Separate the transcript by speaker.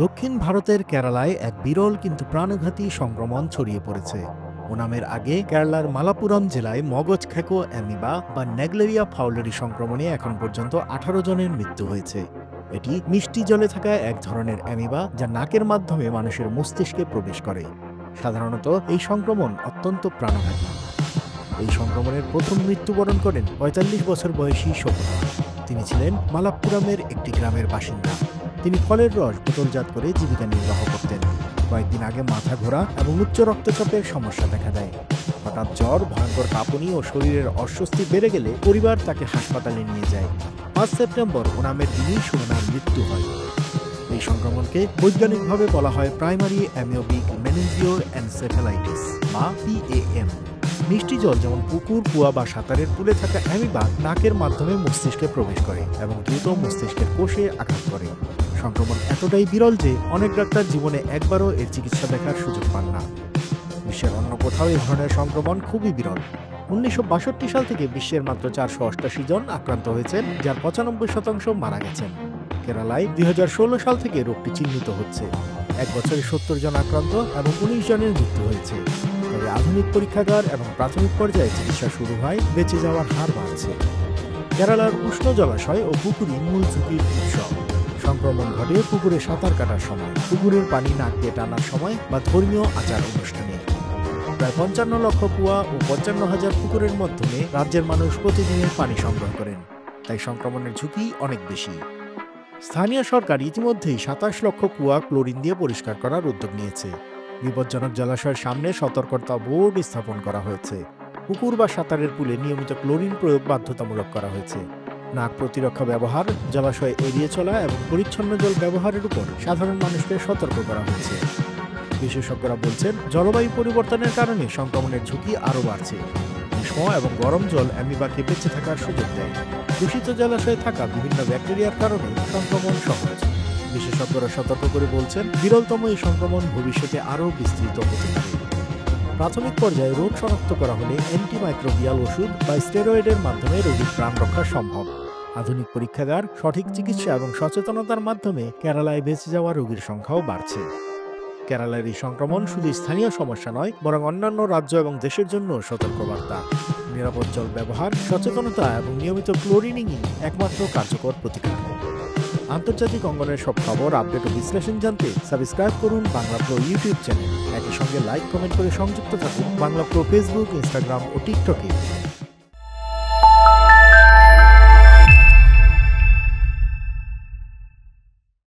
Speaker 1: দক্ষিণ ভারতের কেরালায় এক বিরল কিন্তু প্রাণঘাতী সংক্রমণ ছড়িয়ে পড়েছে। ওনামের আগে কেরালার মালাপুরম জেলায় মগজ খেকো অ্যামিবা বা নেগলেরিয়া ফাউলেরি সংক্রমণে এখন পর্যন্ত 18 জনের মৃত্যু হয়েছে। এটি মিষ্টি জলে থাকা এক ধরনের অ্যামিবা যা নাকের মাধ্যমে মানুষের মস্তিষ্কে প্রবেশ করে। সাধারণত এই সংক্রমণ অত্যন্ত প্রাণঘাতী। এই সংক্রমণের প্রথম মৃত্যুবরণ করেন ৪৫ বছর বয়সী শকুনা। তিনি ছিলেন মালাপ্পুরমের একটি গ্রামের বাসিন্দা। তিনি ফলের রস বোতলজাত করে জীবিকা নির্বাহ করতেন। কয়েকদিন আগে মাথা ঘোরা এবং উচ্চ রক্তচাপের সমস্যা দেখা দেয়। হঠাৎ জ্বর, ভয়ঙ্কর কাঁপুনি ও শরীরের অস্বস্তি বেড়ে গেলে পরিবার তাকে হাসপাতালে নিয়ে যায়। ৫ সেপ্টেম্বর ওনামের দিনই শকুনার মৃত্যু হয়। এই সংক্রমণকে বৈজ্ঞানিকভাবে বলা হয় প্রাইমারি অ্যামিওবিক মেনিনজিওর এনসেফ্যালাইটিস বা PAM। মিষ্টি জল যেমন পুকুর, কুয়া বা সাঁতারের পুলে থাকা অ্যামিবা নাকের মাধ্যমে মস্তিষ্কে প্রবেশ করে এবং দ্রুত মস্তিষ্কের কোষে আঘাত করে। সংক্রমণ এতটাই বিরল যে অনেক ডাক্তার জীবনে একবারও এর চিকিৎসা দেখার সুযোগ পান না। বিশ্বের অন্য কোথাও এই ধরনের সংক্রমণ খুবই বিরল। ১৯৬২ সাল থেকে বিশ্বের মাত্র ৪৮৮ জন আক্রান্ত হয়েছেন, যার ৯৫% মারা গেছেন। কেরালায় ২০১৬ সাল থেকে রোগটি চিহ্নিত হচ্ছে। এক বছরে ৭০ জন আক্রান্ত এবং ১৯ জনের মৃত্যু হয়েছে। তবে আধুনিক পরীক্ষাগার এবং প্রাথমিক পর্যায়ে চিকিৎসা শুরু হয়, বেঁচে যাওয়ার হার বাড়ছে। কেরালার উষ্ণ জলাশয় ও পুকুরই মূল ঝুঁকির উৎস। সংক্রমণ ঘটে পুকুরে সাঁতার কাটার সময়, পুকুরের পানি নাক দিয়ে টানার সময় বা ধর্মীয় আচার অনুষ্ঠানে। প্রায় ৫৫ লক্ষ কুয়া ও ৫৫,০০০ পুকুরের মাধ্যমে রাজ্যের মানুষ প্রতিদিনের পানি সংগ্রহ করেন। তাই সংক্রমণের ঝুঁকি অনেক বেশি। স্থানীয় সরকার ইতিমধ্যেই ২৭ লক্ষ কুয়া ক্লোরিন দিয়ে পরিষ্কার করার উদ্যোগ নিয়েছে। বিপজ্জনক জলাশয়ের সামনে সতর্কতা বোর্ড স্থাপন করা হয়েছে। পুকুর বা সাঁতারের পুলে নিয়মিত ক্লোরিন প্রয়োগ বাধ্যতামূলক করা হয়েছে। নাক প্রতিরক্ষা ব্যবহার, জলাশয় এড়িয়ে চলা এবং পরিচ্ছন্ন জল ব্যবহারের উপর সাধারণ মানুষকে সতর্ক করা হয়েছে। বিশেষজ্ঞরা বলছেন, জলবায়ু পরিবর্তনের কারণে সংক্রমণের ঝুঁকি আরও বাড়ছে। গ্রীষ্ম এবং গরম জল অ্যামিবাকে বেঁচে থাকার সুযোগ দেয়। দূষিত জলাশয়ে থাকা বিভিন্ন ব্যাকটেরিয়ার কারণে সংক্রমণ সহজ। বিশেষজ্ঞরা সতর্ক করে বলছেন, বিরলতম এই সংক্রমণ ভবিষ্যতে আরও বিস্তৃত হতে পারে। প্রাথমিক পর্যায়ে রোগ শনাক্ত করা হলে অ্যান্টিমাইক্রোবিয়াল ওষুধ বা স্টেরয়েডের মাধ্যমে রোগীর প্রাণ রক্ষা সম্ভব। আধুনিক পরীক্ষাগার, সঠিক চিকিৎসা এবং সচেতনতার মাধ্যমে কেরালায় বেঁচে যাওয়া রোগীর সংখ্যাও বাড়ছে। কেরালার এই সংক্রমণ শুধু স্থানীয় সমস্যা নয়, বরং অন্যান্য রাজ্য এবং দেশের জন্য সতর্কবার্তা। নিরাপদ জল ব্যবহার, সচেতনতা এবং নিয়মিত ক্লোরিনিংই একমাত্র কার্যকর প্রতিকার। আন্তর্জাতিক অঙ্গনের সব খবর, আপডেট ও বিশ্লেষণ জানতে সাবস্ক্রাইব করুন বাংলা প্রো ইউটিউব চ্যানেল। একই সঙ্গে লাইক, কমেন্ট করে সংযুক্ত থাকুন বাংলা প্রো ফেসবুক, ইনস্টাগ্রাম ও টিকটকে।